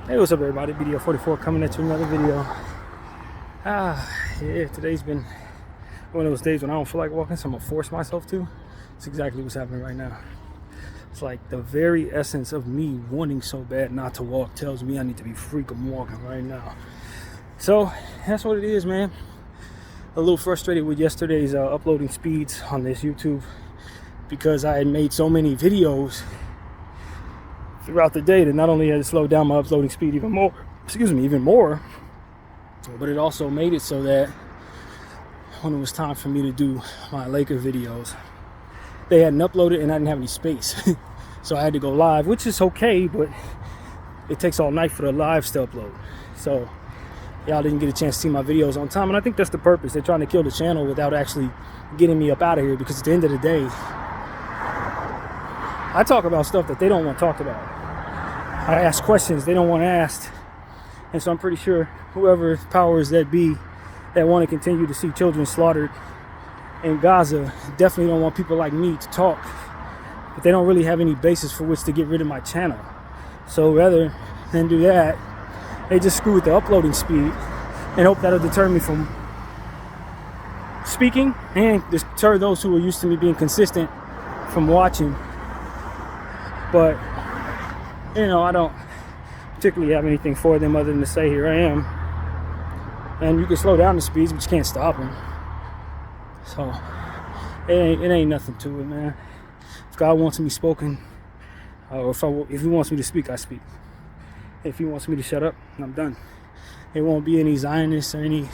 Hey, what's up everybody? BDF 44 coming at you with another video. Yeah, today's been one of those days when I don't feel like walking, so I'm gonna force myself to. It's exactly what's happening right now. It's like the very essence of me wanting so bad not to walk tells me I need to be freaking walking right now. So that's what it is, man. A little frustrated with yesterday's uploading speeds on this YouTube because I had made so many videos throughout the day that not only had to slow down my uploading speed even more, but it also made it so that when it was time for me to do my Laker videos, they hadn't uploaded and I didn't have any space. So I had to go live, which is okay, but it takes all night for the lives to upload. So y'all didn't get a chance to see my videos on time, and I think that's the purpose. They're trying to kill the channel without actually getting me up out of here, because at the end of the day, I talk about stuff that they don't want talked about. I ask questions they don't want asked. And so I'm pretty sure whoever powers that be that want to continue to see children slaughtered in Gaza definitely don't want people like me to talk. But they don't really have any basis for which to get rid of my channel. So rather than do that, they just screw with the uploading speed and hope that'll deter me from speaking and deter those who are used to me being consistent from watching. But, you know, I don't particularly have anything for them other than to say, here I am. And you can slow down the speeds, but you can't stop them. So, it ain't nothing to it, man. If God wants me spoken, or if he wants me to speak, I speak. If he wants me to shut up, I'm done. There won't be any Zionists or any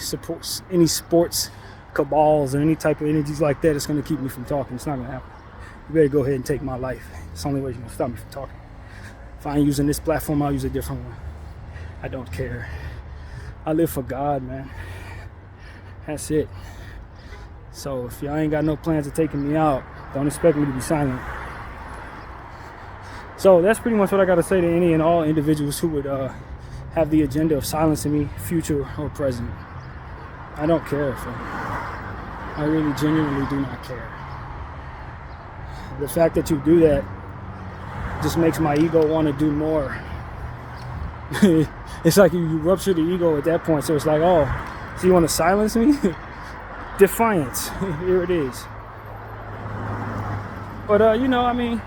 sports cabals or any type of energies like that that's going to keep me from talking. It's not going to happen. You better go ahead and take my life. It's the only way you're going to stop me from talking. If I ain't using this platform, I'll use a different one. I don't care. I live for God, man. That's it. So if y'all ain't got no plans of taking me out, don't expect me to be silent. So that's pretty much what I got to say to any and all individuals who would have the agenda of silencing me, future or present. I don't care. I really genuinely do not care. The fact that you do that just makes my ego want to do more. It's like you rupture the ego at that point. So it's like, oh, so you want to silence me? Defiance. Here it is. But, you know, I mean,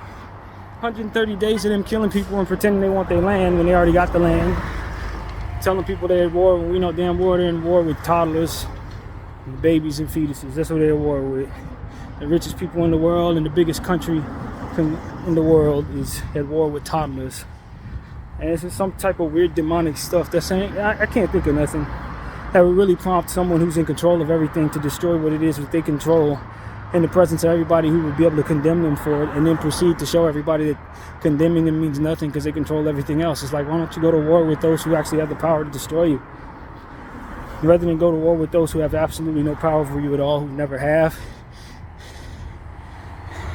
130 days of them killing people and pretending they want their land when they already got the land. Telling people they're at war when we know damn well they're in war with toddlers, and babies and fetuses. That's what they're at war with. The richest people in the world and the biggest country in the world is at war with toddlers. And it's just some type of weird demonic stuff that's saying, I can't think of nothing that would really prompt someone who's in control of everything to destroy what it is that they control in the presence of everybody who would be able to condemn them for it, and then proceed to show everybody that condemning them means nothing because they control everything else. It's like, why don't you go to war with those who actually have the power to destroy you, rather than go to war with those who have absolutely no power over you at all, who never have.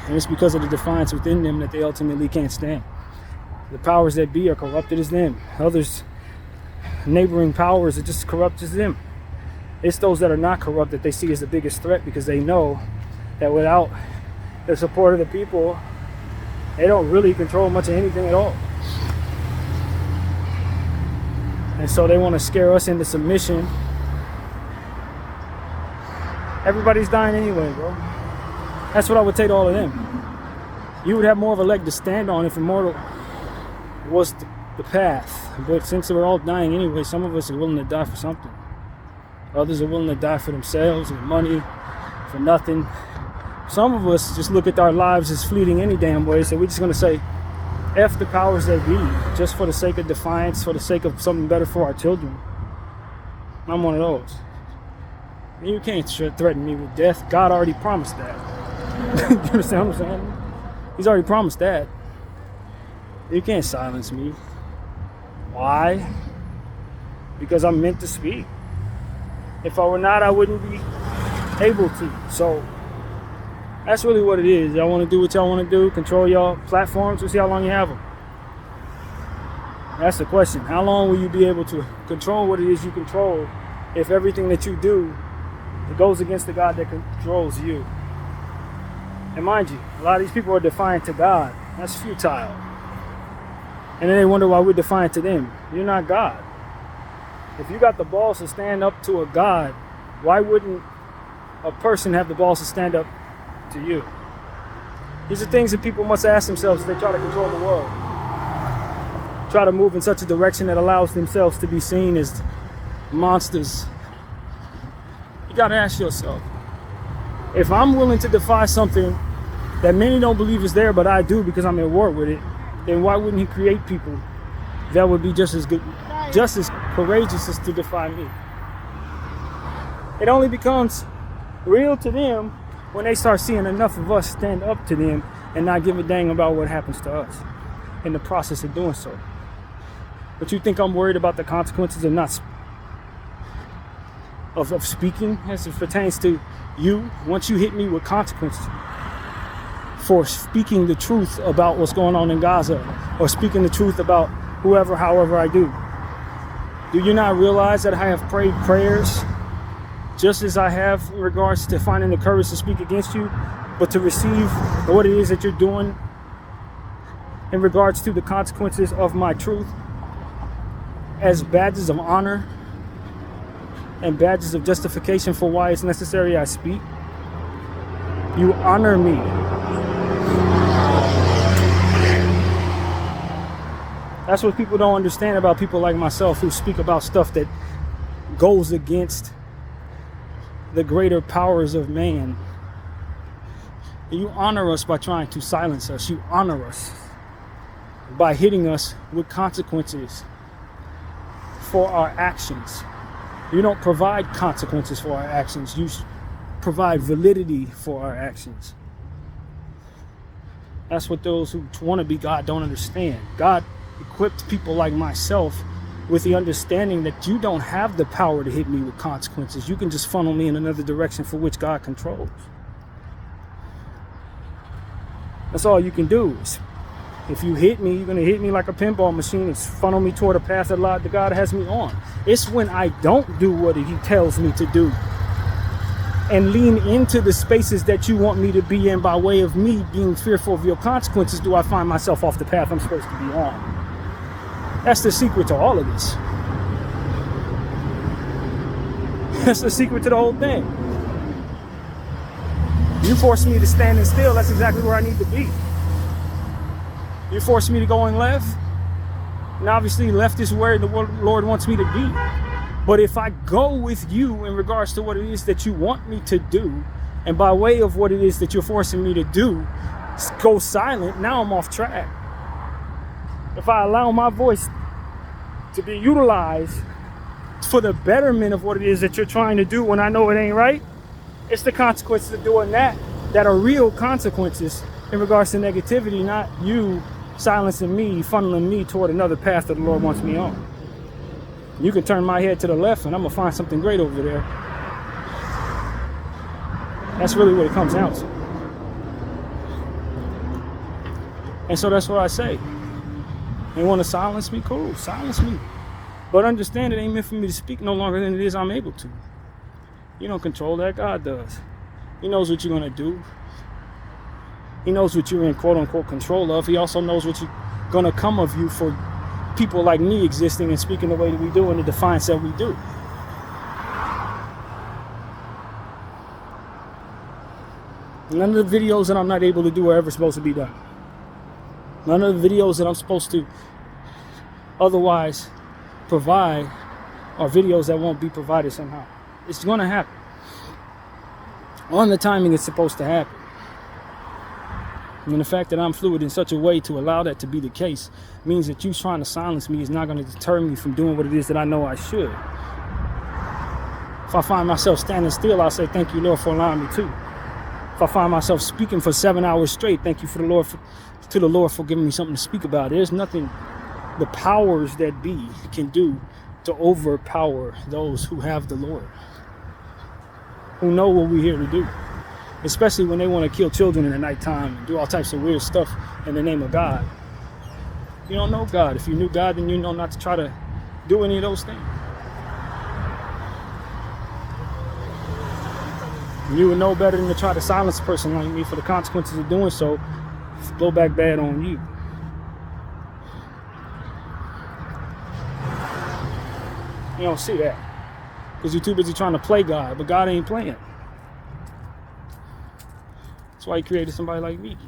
And it's because of the defiance within them that they ultimately can't stand. The powers that be are corrupted as them. Others, neighboring powers, are just corrupt as them. It's those that are not corrupt that they see as the biggest threat, because they know that without the support of the people, they don't really control much of anything at all. And so they want to scare us into submission. Everybody's dying anyway, bro. That's what I would say to all of them. You would have more of a leg to stand on if immortal was the path. But since we're all dying anyway, some of us are willing to die for something. Others are willing to die for themselves, with money, for nothing. Some of us just look at our lives as fleeting any damn way, so we're just going to say, F the powers that be, just for the sake of defiance, for the sake of something better for our children. I'm one of those. You can't threaten me with death. God already promised that. You understand what I'm saying? He's already promised that. You can't silence me. Why? Because I'm meant to speak. If I were not, I wouldn't be able to. So that's really what it is. Y'all want to do what y'all want to do, control y'all platforms. We'll see how long you have them. That's the question. How long will you be able to control what it is you control if everything that you do, it goes against the God that controls you? And mind you, a lot of these people are defiant to God. That's futile. And then they wonder why we're defiant to them. You're not God. If you got the balls to stand up to a God, why wouldn't a person have the balls to stand up to you? These are things that people must ask themselves as they try to control the world. Try to move in such a direction that allows themselves to be seen as monsters. You gotta ask yourself, if I'm willing to defy something that many don't believe is there, but I do because I'm at war with it, then why wouldn't he create people that would be just as good, just as courageous as to defy me? It only becomes real to them when they start seeing enough of us stand up to them and not give a dang about what happens to us in the process of doing so. But you think I'm worried about the consequences of not of speaking as it pertains to you? Once you hit me with consequences for speaking the truth about what's going on in Gaza, or speaking the truth about whoever, however I do you not realize that I have prayed prayers just as I have in regards to finding the courage to speak against you, but to receive what it is that you're doing in regards to the consequences of my truth as badges of honor and badges of justification for why it's necessary I speak? You honor me. That's what people don't understand about people like myself who speak about stuff that goes against the greater powers of man. You honor us by trying to silence us. You honor us by hitting us with consequences for our actions. You don't provide consequences for our actions. You provide validity for our actions. That's what those who want to be God don't understand. God equipped people like myself with the understanding that you don't have the power to hit me with consequences. You can just funnel me in another direction for which God controls. That's all you can do. If you hit me, you're going to hit me like a pinball machine and funnel me toward a path that God has me on. It's when I don't do what he tells me to do and lean into the spaces that you want me to be in by way of me being fearful of your consequences do I find myself off the path I'm supposed to be on. That's the secret to all of this. That's the secret to the whole thing. You force me to stand still, that's exactly where I need to be. You force me to go in left, and obviously left is where the Lord wants me to be. But if I go with you in regards to what it is that you want me to do, and by way of what it is that you're forcing me to do, go silent, now I'm off track. If I allow my voice to be utilized for the betterment of what it is that you're trying to do when I know it ain't right, it's the consequences of doing that are real consequences in regards to negativity, not you silencing me, funneling me toward another path that the Lord wants me on. You can turn my head to the left and I'm going to find something great over there. That's really what it comes down to. And so that's what I say. They want to silence me? Cool, silence me. But understand it ain't meant for me to speak no longer than it is I'm able to. You don't control that, God does. He knows what you're going to do. He knows what you're in quote-unquote control of. He also knows what's going to come of you for people like me existing and speaking the way that we do and the defiance that we do. None of the videos that I'm not able to do are ever supposed to be done. None of the videos that I'm supposed to otherwise provide are videos that won't be provided somehow. It's going to happen. On the timing it's supposed to happen. And the fact that I'm fluid in such a way to allow that to be the case means that you trying to silence me is not going to deter me from doing what it is that I know I should. If I find myself standing still, I'll say, thank you, Lord, for allowing me to. If I find myself speaking for 7 hours straight, thank you to the Lord for giving me something to speak about. There's nothing the powers that be can do to overpower those who have the Lord, who know what we're here to do. Especially when they want to kill children in the nighttime and do all types of weird stuff in the name of God. You don't know God. If you knew God, then you know not to try to do any of those things. You would know better than to try to silence a person like me for the consequences of doing so. Blow back bad on you. You don't see that because you're too busy trying to play God, but God ain't playing. That's why he created somebody like me.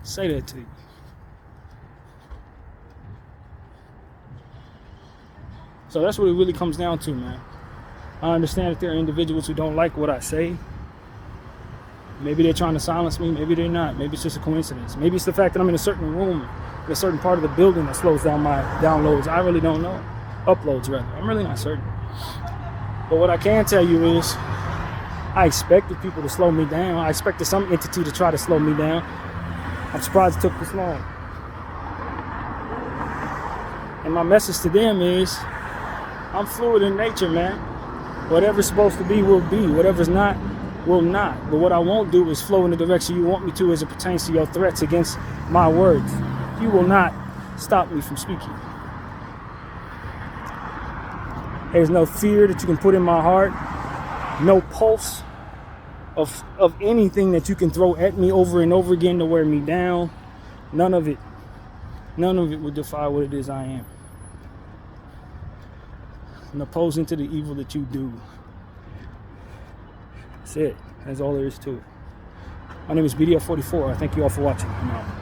Say that to you. So that's what it really comes down to, man. I understand that there are individuals who don't like what I say. Maybe they're trying to silence me. Maybe they're not. Maybe it's just a coincidence. Maybe it's the fact that I'm in a certain room, in a certain part of the building that slows down my downloads. I really don't know. Uploads, rather. I'm really not certain. But what I can tell you is I expected people to slow me down. I expected some entity to try to slow me down. I'm surprised it took this long. And my message to them is I'm fluid in nature, man. Whatever's supposed to be will be. Whatever's not will not. But what I won't do is flow in the direction you want me to as it pertains to your threats against my words. You will not stop me from speaking. There's no fear that you can put in my heart. No pulse of anything that you can throw at me over and over again to wear me down. None of it. None of it would defy what it is I am. I'm opposing to the evil that you do. That's it. That's all there is to it. My name is BDF 44. I thank you all for watching. I'm out.